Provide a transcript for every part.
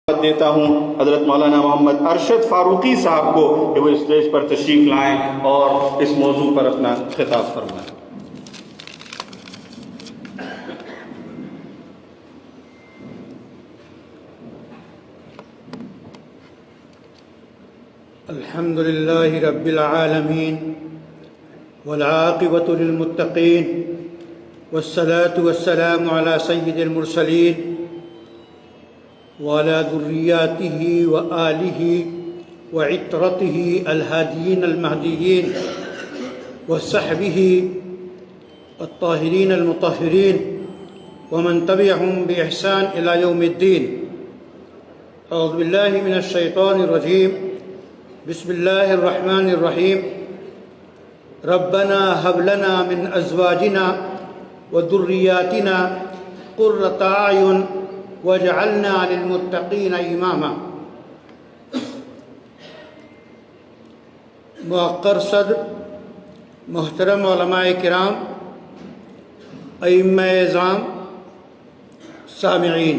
دیتا ہوں حضرت مولانا محمد ارشد فاروقی صاحب کو کہ وہ اسٹیج پر تشریف لائیں اور اس موضوع پر اپنا خطاب فرمائیں۔ الحمد لله رب العالمين والعاقبة للمتقين والصلاة والسلام على سيد المرسلين وعلى ذرياته وآله وعترته الهاديين المهديين وصحبه الطاهرين المطهرين ومن تبعهم بإحسان إلى يوم الدين۔ أعوذ بالله من الشيطان الرجيم، بسم الله الرحمن الرحيم۔ ربنا هب لنا من أزواجنا وذرياتنا قرة أعين واجعلنا للمتقين إماما۔ موقر صدر، محترم علماء کرام، ائمہ اعظام، سامعین،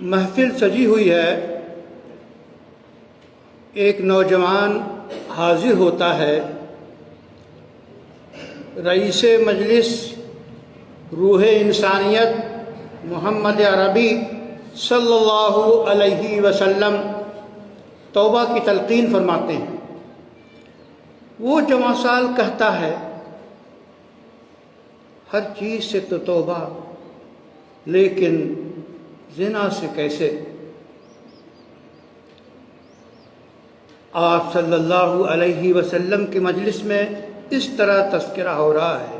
محفل سجی ہوئی ہے۔ ایک نوجوان حاضر ہوتا ہے، رئیس مجلس روح انسانیت محمد عربی صلی اللہ علیہ وسلم توبہ کی تلقین فرماتے ہیں۔ وہ جوان سال کہتا ہے، ہر چیز سے تو توبہ، لیکن زنا سے کیسے؟ آپ صلی اللہ علیہ وسلم کی مجلس میں اس طرح تذکرہ ہو رہا ہے۔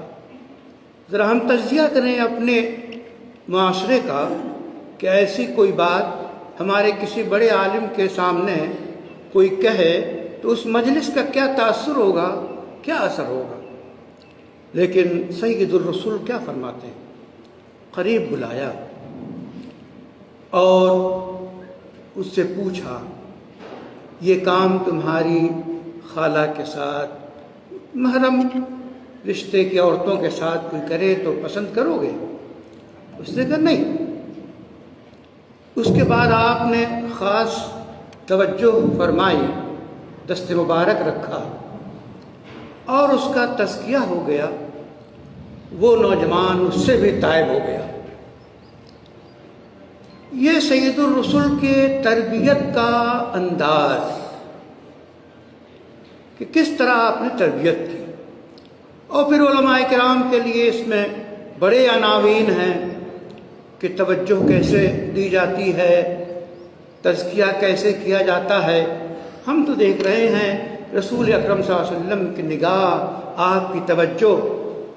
ذرا ہم تجزیہ کریں اپنے معاشرے کا کہ ایسی کوئی بات ہمارے کسی بڑے عالم کے سامنے کوئی کہے تو اس مجلس کا کیا تاثر ہوگا، کیا اثر ہوگا۔ لیکن سید الرسول کیا فرماتے ہیں؟ قریب بلایا اور اس سے پوچھا، یہ کام تمہاری خالہ کے ساتھ، محرم رشتے کی عورتوں کے ساتھ کوئی کرے تو پسند کرو گے؟ اس نے کہا نہیں۔ اس کے بعد آپ نے خاص توجہ فرمائی، دست مبارک رکھا اور اس کا تزکیہ ہو گیا۔ وہ نوجوان اس سے بھی تائب ہو گیا۔ یہ سید الرسول کے تربیت کا انداز کہ کس طرح آپ نے تربیت کی۔ اور پھر علماء کرام کے لیے اس میں بڑے عناوین ہیں کہ توجہ کیسے دی جاتی ہے، تزکیہ کیسے کیا جاتا ہے۔ ہم تو دیکھ رہے ہیں رسول اکرم صلی اللہ علیہ وسلم کی نگاہ، آپ کی توجہ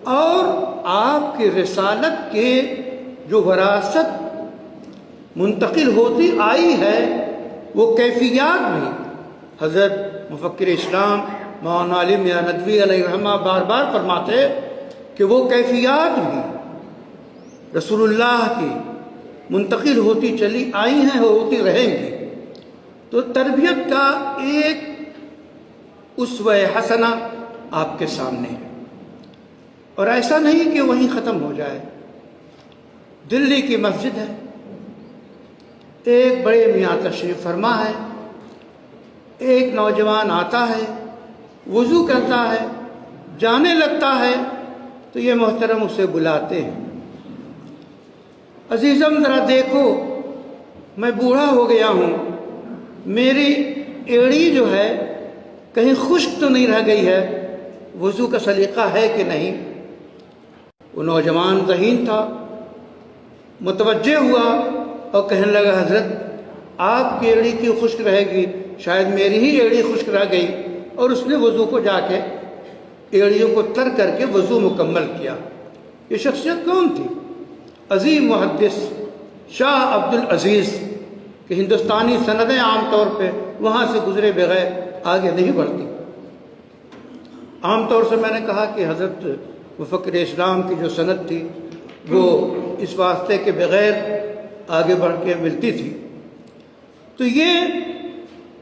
اور آپ کی رسالت کے جو وراثت منتقل ہوتی آئی ہے، وہ کیفیات بھی حضرت مفکر اسلام مولانا علی میاں ندوی علیہ الرحمہ بار بار فرماتے کہ وہ کیفیات بھی رسول اللہ کی منتقل ہوتی چلی آئی ہیں اور ہوتی رہیں گی۔ تو تربیت کا ایک اسوہ حسنہ آپ کے سامنے ہے، اور ایسا نہیں کہ وہیں ختم ہو جائے۔ دلی کی مسجد ہے، ایک بڑے میاں تشریف فرما ہے، ایک نوجوان آتا ہے، وضو کرتا ہے، جانے لگتا ہے تو یہ محترم اسے بلاتے ہیں، عزیزم ذرا دیکھو میں بوڑھا ہو گیا ہوں، میری ایڑی جو ہے کہیں خشک تو نہیں رہ گئی ہے، وضو کا سلیقہ ہے کہ نہیں؟ وہ نوجوان ذہین تھا، متوجہ ہوا اور کہنے لگا، حضرت آپ کی ایڑی کیوں خشک رہے گی؟ شاید میری ہی ایڑی خشک رہ گئی۔ اور اس نے وضو کو جا کے ایڑیوں کو تر کر کے وضو مکمل کیا۔ یہ شخصیت کون تھی؟ عظیم محدث شاہ عبد العزیز کہ ہندوستانی سندیں عام طور پہ وہاں سے گزرے بغیر آگے نہیں بڑھتی۔ عام طور سے میں نے کہا کہ حضرت مفکر اسلام کی جو سند تھی وہ اس واسطے کے بغیر آگے بڑھ کے ملتی تھی۔ تو یہ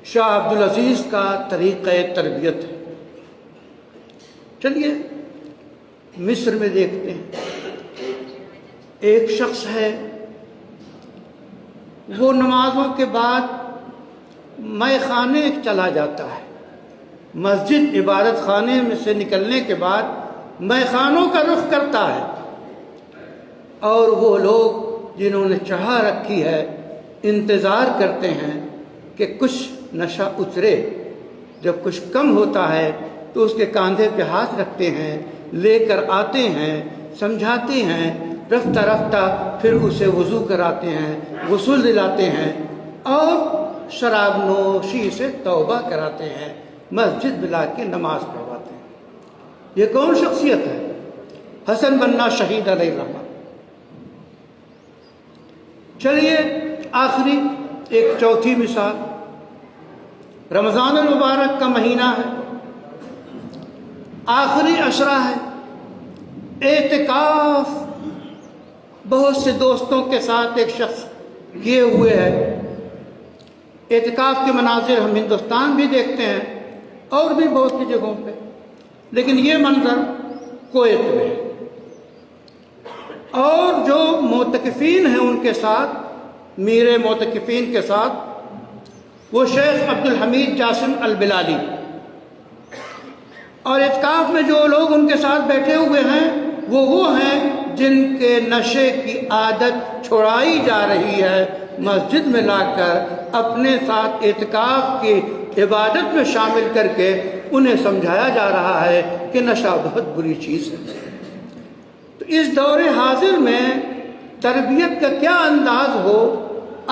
شاہ عبدالعزیز کا طریقہ تربیت ہے۔ چلیے مصر میں دیکھتے ہیں، ایک شخص ہے وہ نمازوں کے بعد مے خانے چلا جاتا ہے، مسجد عبادت خانے میں سے نکلنے کے بعد مے خانوں کا رخ کرتا ہے، اور وہ لوگ جنہوں نے چڑھا رکھی ہے انتظار کرتے ہیں کہ کچھ نشہ اترے، جب کچھ کم ہوتا ہے تو اس کے کاندھے پہ ہاتھ رکھتے ہیں، لے کر آتے ہیں، سمجھاتے ہیں، رفتہ رفتہ پھر اسے وضو کراتے ہیں، غسل دلاتے ہیں اور شراب نوشی سے توبہ کراتے ہیں، مسجد بلا کے نماز پڑھواتے ہیں۔ یہ کون شخصیت ہے؟ حسن بننا شہید علیہ الرحمہ۔ چلیے آخری ایک چوتھی مثال، رمضان المبارک کا مہینہ ہے، آخری عشرہ ہے، اعتکاف بہت سے دوستوں کے ساتھ ایک شخص کیے ہوئے ہے۔ اعتکاف کے مناظر ہم ہندوستان بھی دیکھتے ہیں اور بھی بہت سی جگہوں پہ، لیکن یہ منظر کویت میں ہے، اور جو معتکفین ہیں ان کے ساتھ، میرے معتکفین کے ساتھ، وہ شیخ عبدالحمید جاسم البلالی، اور اعتکاف میں جو لوگ ان کے ساتھ بیٹھے ہوئے ہیں وہ ہیں جن کے نشے کی عادت چھڑائی جا رہی ہے، مسجد میں لا کر اپنے ساتھ اعتکاف کی عبادت میں شامل کر کے انہیں سمجھایا جا رہا ہے کہ نشہ بہت بری چیز ہے۔ تو اس دور حاضر میں تربیت کا کیا انداز ہو،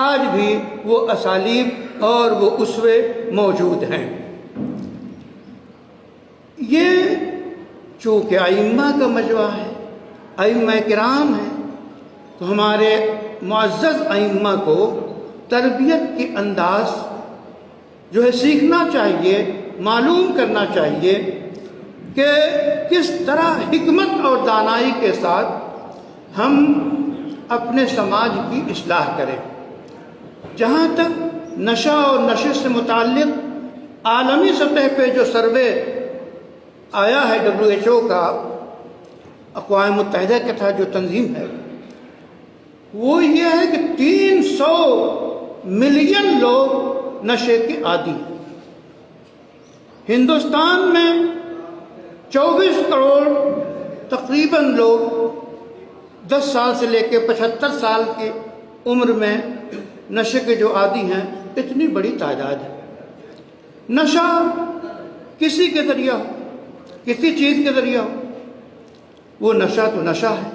آج بھی وہ اسالیب اور وہ اسوے موجود ہیں۔ یہ چونکہ ائمہ کا مجمع ہے، ائمہ کرام ہیں، تو ہمارے معزز ائمہ کو تربیت کے انداز جو ہے سیکھنا چاہیے، معلوم کرنا چاہیے کہ کس طرح حکمت اور دانائی کے ساتھ ہم اپنے سماج کی اصلاح کریں۔ جہاں تک نشہ اور نشے سے متعلق عالمی سطح پہ جو سروے آیا ہے WHO کا، اقوام متحدہ کا تھا جو تنظیم ہے، وہ یہ ہے کہ 300 ملین لوگ نشے کے عادی ہیں۔ ہندوستان میں 24 کروڑ تقریباً لوگ 10 سال سے لے کے 75 سال کی عمر میں نشے کے جو عادی ہیں، اتنی بڑی تعداد ہے۔ نشہ کسی کے ذریعہ ہو، کسی چیز کے ذریعہ ہو، وہ نشہ تو نشہ ہے۔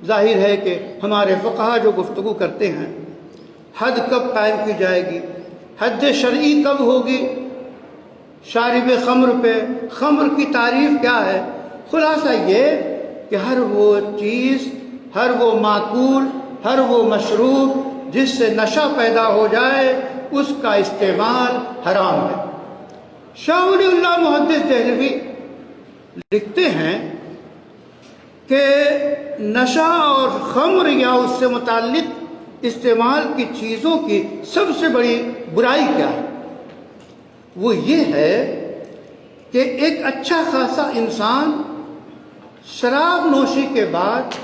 ظاہر ہے کہ ہمارے فقہا جو گفتگو کرتے ہیں، حد کب قائم کی جائے گی، حد شرعی کب ہوگی شارب خمر پہ، خمر کی تعریف کیا ہے؟ خلاصہ یہ کہ ہر وہ چیز، ہر وہ معقول، ہر وہ مشروب جس سے نشہ پیدا ہو جائے، اس کا استعمال حرام ہے۔ شاہ ولی اللہ محدث دہلوی لکھتے ہیں کہ نشہ اور خمر یا اس سے متعلق استعمال کی چیزوں کی سب سے بڑی برائی کیا ہے؟ وہ یہ ہے کہ ایک اچھا خاصا انسان شراب نوشی کے بعد،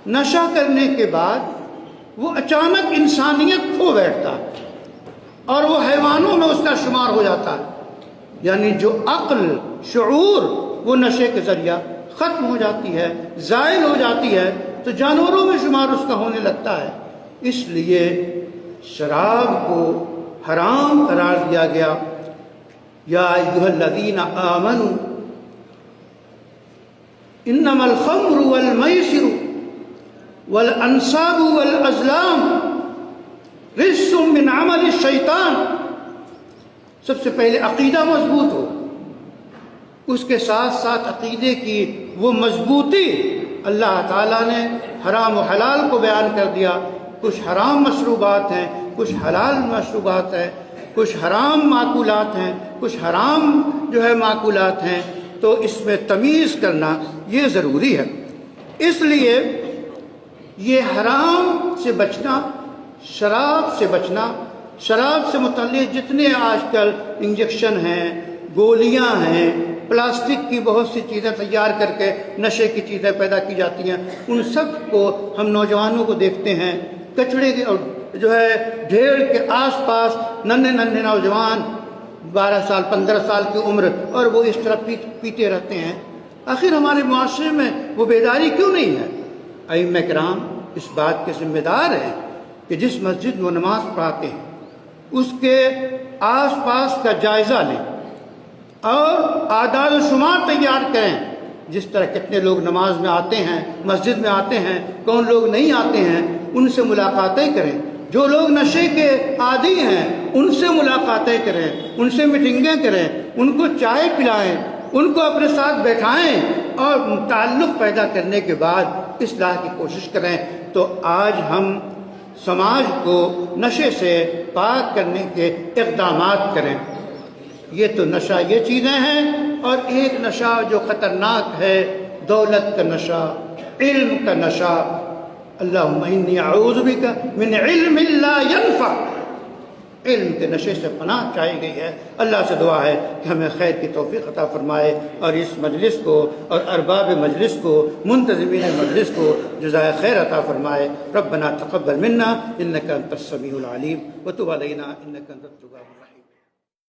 نشہ کرنے کے بعد، وہ اچانک انسانیت کھو بیٹھتا ہے اور وہ حیوانوں میں اس کا شمار ہو جاتا ہے، یعنی جو عقل، شعور، وہ نشے کے ذریعہ ختم ہو جاتی ہے، زائل ہو جاتی ہے، تو جانوروں میں شمار اس کا ہونے لگتا ہے۔ اس لیے شراب کو حرام قرار دیا گیا۔ یا ایھا الذین آمنوا انما الخمر والمیسر والانصاب والازلام رجس من عمل الشیطان۔ سب سے پہلے عقیدہ مضبوط ہو، اس کے ساتھ ساتھ عقیدے کی وہ مضبوطی۔ اللہ تعالیٰ نے حرام و حلال کو بیان کر دیا، کچھ حرام مشروبات ہیں، کچھ حلال مشروبات ہیں، کچھ حرام معقولات ہیں، کچھ حرام جو ہے معقولات ہیں، تو اس میں تمیز کرنا یہ ضروری ہے۔ اس لیے یہ حرام سے بچنا، شراب سے بچنا، شراب سے متعلق جتنے آج کل انجیکشن ہیں، گولیاں ہیں، پلاسٹک کی بہت سی چیزیں تیار کر کے نشے کی چیزیں پیدا کی جاتی ہیں، ان سب کو ہم نوجوانوں کو دیکھتے ہیں کچڑے کے اور جو ہے ڈھیر کے آس پاس ننھے نوجوان 12 سال 15 سال کی عمر، اور وہ اس طرح پیتے رہتے ہیں۔ آخر ہمارے معاشرے میں وہ بیداری کیوں نہیں ہے؟ ائمہ کرام اس بات کے ذمہ دار ہیں کہ جس مسجد میں وہ نماز پڑھاتے ہیں اس کے آس پاس کا جائزہ لیں اور اعداد و شمار تیار کریں، جس طرح کتنے لوگ نماز میں آتے ہیں، مسجد میں آتے ہیں، کون لوگ نہیں آتے ہیں، ان سے ملاقاتیں کریں۔ جو لوگ نشے کے عادی ہیں ان سے ملاقاتیں کریں، ان سے میٹنگیں کریں، ان کو چائے پلائیں، ان کو اپنے ساتھ بیٹھائیں اور تعلق پیدا کرنے کے بعد اصلاح کی کوشش کریں۔ تو آج ہم سماج کو نشے سے پاک کرنے کے اقدامات کریں۔ یہ تو نشہ یہ چیزیں ہیں، اور ایک نشہ جو خطرناک ہے، دولت کا نشہ، علم کا نشہ۔ اللہم انی اعوذ بک من علم لا ینفع، علم کے نشے سے پناہ چاہی گئی ہے۔ اللہ سے دعا ہے کہ ہمیں خیر کی توفیق عطا فرمائے، اور اس مجلس کو اور ارباب مجلس کو، منتظمین مجلس کو جزائے خیر عطا فرمائے۔ ربنا تقبل منا انک انت السمیع العلیم وتب علینا انک انت التواب الرحیم۔